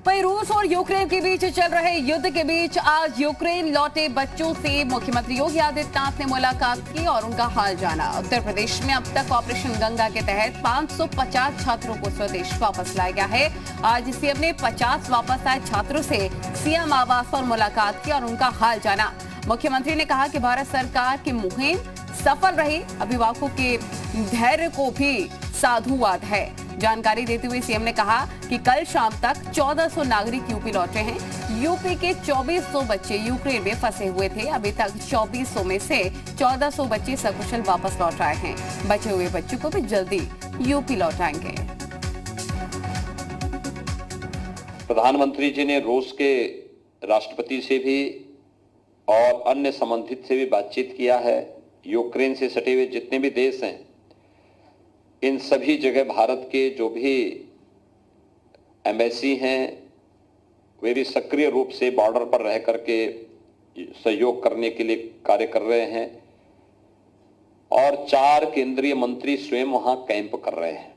वहीं रूस और यूक्रेन के बीच चल रहे युद्ध के बीच आज यूक्रेन लौटे बच्चों से मुख्यमंत्री योगी आदित्यनाथ ने मुलाकात की और उनका हाल जाना। उत्तर प्रदेश में अब तक ऑपरेशन गंगा के तहत 550 छात्रों को स्वदेश वापस लाया गया है। आज सीएम ने 50 वापस आए छात्रों से सीएम आवास पर मुलाकात की और उनका हाल जाना। मुख्यमंत्री ने कहा कि भारत सरकार की मुहिम सफल रही, अभिभावकों के धैर्य को भी साधुवाद है। जानकारी देते हुए सीएम ने कहा कि कल शाम तक 1400 नागरिक यूपी लौटे हैं। यूपी के 2400 बच्चे यूक्रेन में फंसे हुए थे। अभी तक 2400 में से 1400 बच्चे सकुशल वापस लौट आए हैं। बचे हुए बच्चों को भी जल्दी यूपी लौटाएंगे। प्रधानमंत्री जी ने रूस के राष्ट्रपति से भी और अन्य संबंधित से भी बातचीत किया है। यूक्रेन से सटे हुए जितने भी देश हैं, इन सभी जगह भारत के जो भी एम्बेसी हैं वे भी सक्रिय रूप से बॉर्डर पर रह करके सहयोग करने के लिए कार्य कर रहे हैं और 4 केंद्रीय मंत्री स्वयं वहां कैंप कर रहे हैं,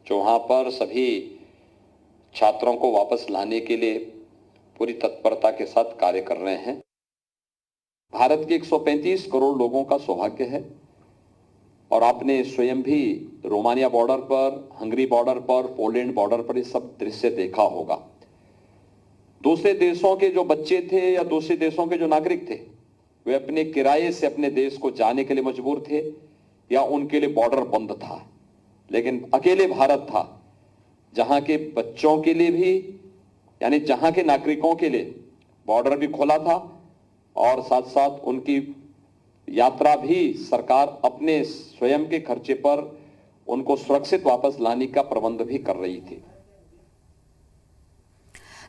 जो वहां पर सभी छात्रों को वापस लाने के लिए पूरी तत्परता के साथ कार्य कर रहे हैं। भारत के 135 करोड़ लोगों का सौभाग्य है और आपने स्वयं भी रोमानिया बॉर्डर पर, हंगरी बॉर्डर पर, पोलैंड बॉर्डर पर ये सब दृश्य देखा होगा। दूसरे देशों के जो बच्चे थे या दूसरे देशों के जो नागरिक थे, वे अपने किराए से अपने देश को जाने के लिए मजबूर थे या उनके लिए बॉर्डर बंद था, लेकिन अकेले भारत था जहां के बच्चों के लिए भी, यानी जहां के नागरिकों के लिए बॉर्डर भी खोला था और साथ साथ उनकी यात्रा भी सरकार अपने स्वयं के खर्चे पर उनको सुरक्षित वापस लाने का प्रबंध भी कर रही थी।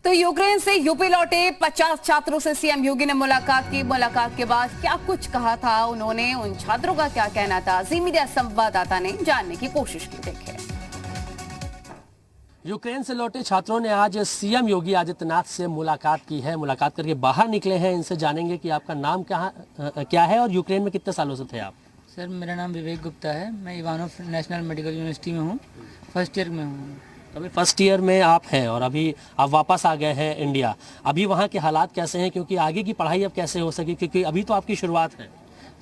तो यूक्रेन से यूपी लौटे 50 छात्रों से सीएम योगी ने मुलाकात की। मुलाकात के बाद क्या कुछ कहा था उन्होंने, उन छात्रों का क्या कहना था, जी मीडिया संवाददाता ने जानने की कोशिश की। देखिए। यूक्रेन से लौटे छात्रों ने आज सीएम योगी आदित्यनाथ से मुलाकात की है। मुलाकात करके बाहर निकले हैं। इनसे जानेंगे कि आपका नाम क्या है और यूक्रेन में कितने सालों से थे आप? सर, मेरा नाम विवेक गुप्ता है। मैं इवानोव नेशनल मेडिकल यूनिवर्सिटी में हूँ, फर्स्ट ईयर में हूँ। अभी फर्स्ट ईयर में आप हैं और अभी आप वापस आ गए हैं इंडिया। अभी वहाँ के हालात कैसे हैं, क्योंकि आगे की पढ़ाई अब कैसे हो सके, क्योंकि अभी तो आपकी शुरुआत है?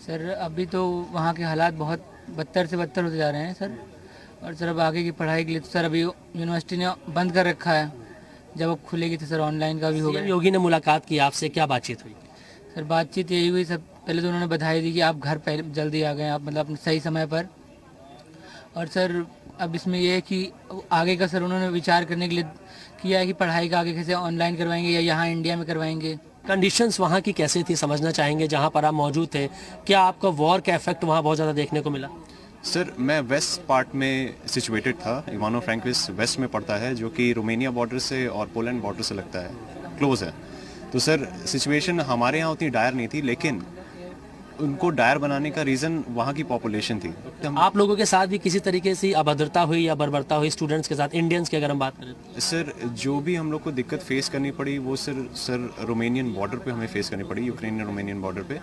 सर, अभी तो वहाँ के हालात बहुत बदतर से बदतर होते जा रहे हैं सर। और सर, अब आगे की पढ़ाई के लिए तो सर अभी यूनिवर्सिटी ने बंद कर रखा है। जब अब खुलेगी तो सर ऑनलाइन का भी होगा। योगी ने मुलाकात की आपसे, क्या बातचीत हुई? सर, बातचीत यही हुई सर, पहले तो उन्होंने बधाई दी कि आप घर पहले जल्दी आ गए, आप मतलब अपने सही समय पर। और सर अब इसमें यह है कि आगे का सर उन्होंने विचार करने के लिए किया है कि पढ़ाई का आगे कैसे ऑनलाइन करवाएंगे या यहाँ इंडिया में करवाएंगे। कंडीशंस वहाँ की कैसे थी समझना चाहेंगे, जहाँ पर आप मौजूद थे। क्या आपको वॉर का इफेक्ट वहाँ बहुत ज़्यादा देखने को मिला? सर, मैं वेस्ट पार्ट में सिचुएटेड था। इवानो फ्रैंकोविच वेस्ट में पड़ता है, जो कि रोमानिया बॉर्डर से और पोलैंड बॉर्डर से लगता है, क्लोज है। तो सर सिचुएशन हमारे यहाँ उतनी डायर नहीं थी, लेकिन उनको डायर बनाने का रीज़न वहाँ की पॉपुलेशन थी। आप लोगों के साथ भी किसी तरीके से अभद्रता हुई या बर्बरता हुई स्टूडेंट्स के साथ, इंडियंस की अगर हम बात करें? सर, जो भी हम लोग को दिक्कत फेस करनी पड़ी वो सर रोमानियन बॉर्डर पे हमें फेस करनी पड़ी, यूक्रेनियन रोमानियन बॉर्डर पे।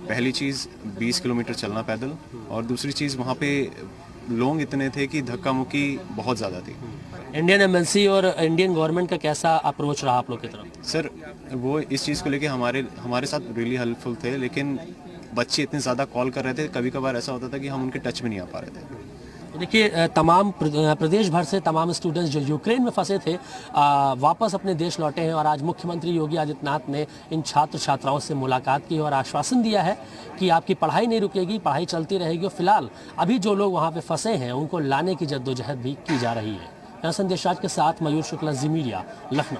पहली चीज़ 20 किलोमीटर चलना पैदल, और दूसरी चीज़ वहाँ पे लोग इतने थे कि धक्का मुक्की बहुत ज़्यादा थी। इंडियन एम्बेसी और इंडियन गवर्नमेंट का कैसा अप्रोच रहा आप लोग की तरफ? सर, वो इस चीज़ को लेके हमारे साथ रियली हेल्पफुल थे, लेकिन बच्चे इतने ज़्यादा कॉल कर रहे थे, कभी कभार ऐसा होता था कि हम उनके टच में नहीं आ पा रहे थे। देखिए, तमाम प्रदेश भर से तमाम स्टूडेंट्स जो यूक्रेन में फंसे थे वापस अपने देश लौटे हैं और आज मुख्यमंत्री योगी आदित्यनाथ ने इन छात्र छात्राओं से मुलाकात की और आश्वासन दिया है कि आपकी पढ़ाई नहीं रुकेगी, पढ़ाई चलती रहेगी। और फिलहाल अभी जो लोग वहाँ पे फंसे हैं उनको लाने की जद्दोजहद भी की जा रही है। संदेश राज के साथ मयूर शुक्ला, जी मीडिया, लखनऊ।